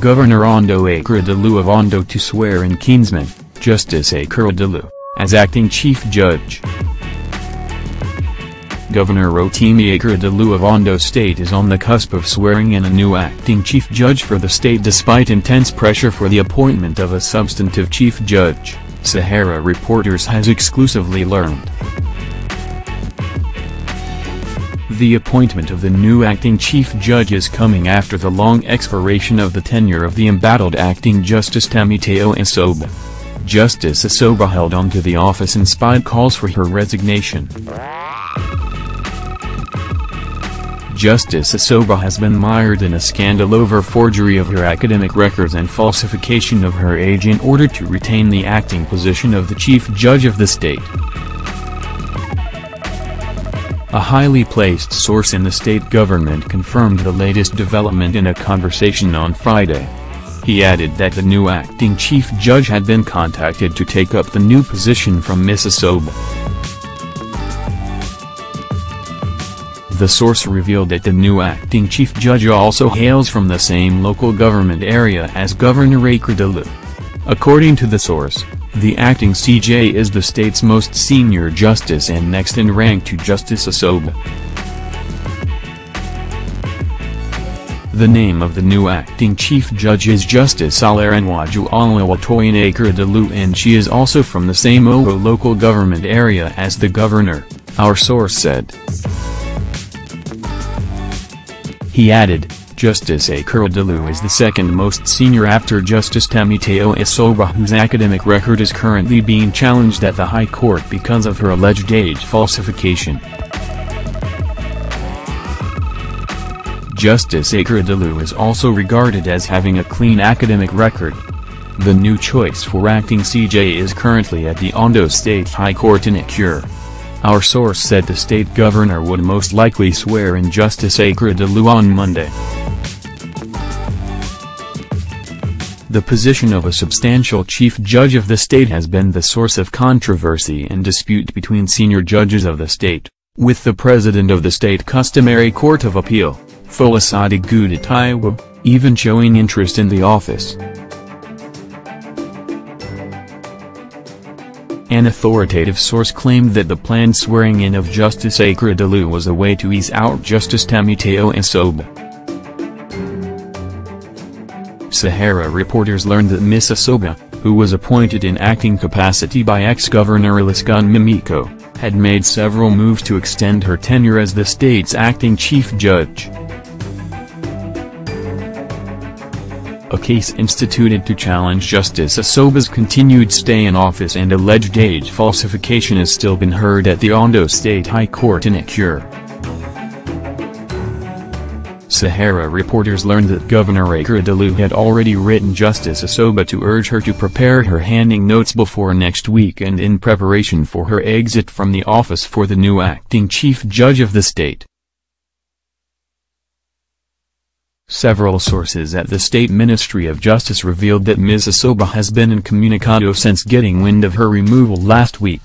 Governor Ondo Akeredolu of Ondo to swear in Kinsman, Justice Akeredolu, as acting Chief Judge. Governor Rotimi Akeredolu of Ondo State is on the cusp of swearing in a new acting Chief Judge for the state despite intense pressure for the appointment of a substantive Chief Judge, SaharaReporters has exclusively learned. The appointment of the new acting Chief Judge is coming after the long expiration of the tenure of the embattled acting Justice Temitayo Osoba. Justice Osoba held on to the office in spite of calls for her resignation. Justice Osoba has been mired in a scandal over forgery of her academic records and falsification of her age in order to retain the acting position of the Chief Judge of the state. A highly placed source in the state government confirmed the latest development in a conversation on Friday. He added that the new acting Chief Judge had been contacted to take up the new position from Ms. Osoba. The source revealed that the new acting Chief Judge also hails from the same local government area as Governor Akeredolu. According to the source, the acting CJ is the state's most senior justice and next in rank to Justice Osoba. The name of the new acting Chief Judge is Justice Akeredolu Akeredolu, and she is also from the same local government area as the governor, our source said. He added, Justice Akeredolu is the second most senior after Justice Temitayo Osoba, whose academic record is currently being challenged at the High Court because of her alleged age falsification. Justice Akeredolu is also regarded as having a clean academic record. The new choice for acting CJ is currently at the Ondo State High Court in Akure. Our source said the state governor would most likely swear in Justice Akeredolu on Monday. The position of a substantial Chief Judge of the state has been the source of controversy and dispute between senior judges of the state, with the president of the state customary court of appeal, Akeredolu Taiwo, even showing interest in the office. An authoritative source claimed that the planned swearing-in of Justice Akeredolu was a way to ease out Justice Temitayo Osoba. SaharaReporters learned that Ms. Osoba, who was appointed in acting capacity by ex-Governor Mimiko, had made several moves to extend her tenure as the state's acting Chief Judge. A case instituted to challenge Justice Osoba's continued stay in office and alleged age falsification has still been heard at the Ondo State High Court in Akure. SaharaReporters learned that Governor Akeredolu had already written Justice Osoba to urge her to prepare her handing notes before next week and in preparation for her exit from the office for the new acting Chief Judge of the state. Several sources at the State Ministry of Justice revealed that Ms. Osoba has been incommunicado since getting wind of her removal last week.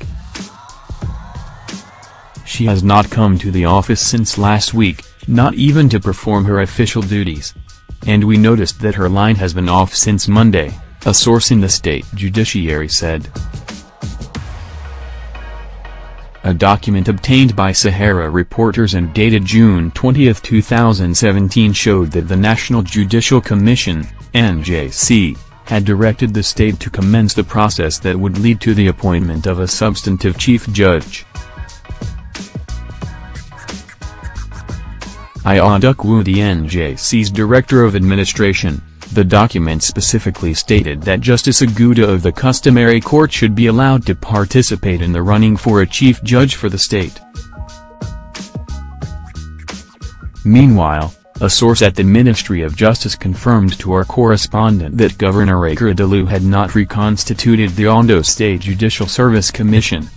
She has not come to the office since last week, not even to perform her official duties. And we noticed that her line has been off since Monday, a source in the state judiciary said. A document obtained by SaharaReporters and dated June 20, 2017 showed that the National Judicial Commission, NJC, had directed the state to commence the process that would lead to the appointment of a substantive Chief Judge. Ayodukwu, the NJC's Director of Administration, the document specifically stated that Justice Aguda of the customary court should be allowed to participate in the running for a Chief Judge for the state. Meanwhile, a source at the Ministry of Justice confirmed to our correspondent that Governor Akeredolu had not reconstituted the Ondo State Judicial Service Commission.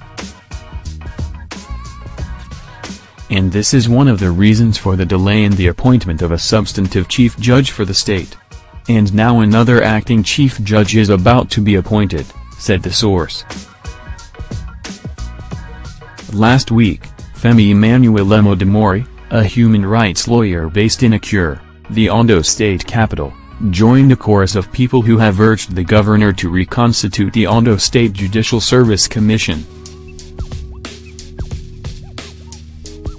And this is one of the reasons for the delay in the appointment of a substantive Chief Judge for the state. And now another acting Chief Judge is about to be appointed, said the source. Last week, Femi Emmanuel Emodimori, a human rights lawyer based in Akure, the Ondo state capital, joined a chorus of people who have urged the governor to reconstitute the Ondo State Judicial Service Commission.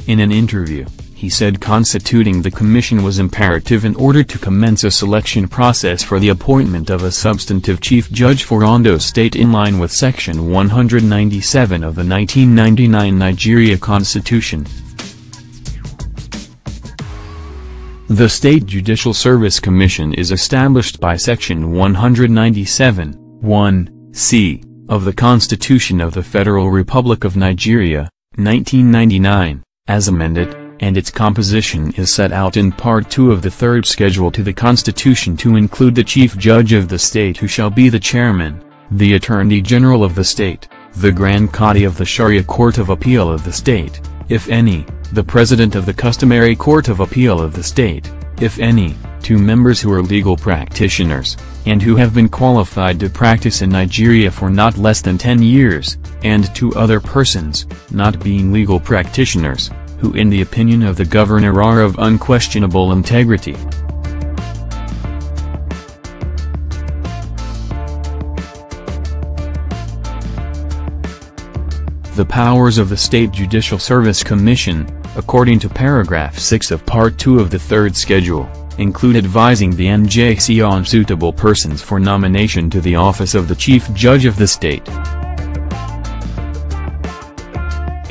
In an interview, he said constituting the commission was imperative in order to commence a selection process for the appointment of a substantive chief judge for Ondo State in line with Section 197 of the 1999 Nigeria Constitution. The State Judicial Service Commission is established by Section 197(1)(c) of the Constitution of the Federal Republic of Nigeria, 1999, as amended, and its composition is set out in Part 2 of the Third Schedule to the Constitution to include the Chief Judge of the state who shall be the Chairman, the Attorney General of the state, the Grand Qadi of the Sharia Court of Appeal of the state, if any, the President of the Customary Court of Appeal of the state, if any, 2 members who are legal practitioners, and who have been qualified to practice in Nigeria for not less than 10 years, and 2 other persons, not being legal practitioners, who in the opinion of the governor are of unquestionable integrity. The powers of the State Judicial Service Commission, according to paragraph 6 of Part 2 of the Third Schedule, include advising the NJC on suitable persons for nomination to the office of the Chief Judge of the state.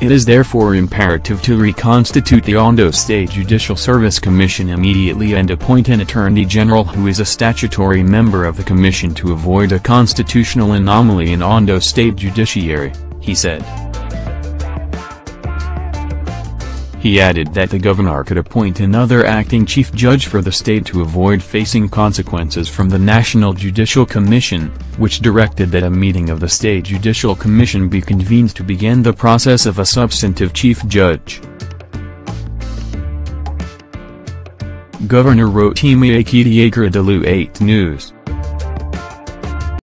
It is therefore imperative to reconstitute the Ondo State Judicial Service Commission immediately and appoint an Attorney General who is a statutory member of the Commission to avoid a constitutional anomaly in Ondo State Judiciary, he said. He added that the governor could appoint another acting chief judge for the state to avoid facing consequences from the National Judicial Commission, which directed that a meeting of the State Judicial Commission be convened to begin the process of a substantive chief judge. Governor Rotimi Akeredolu 8 News.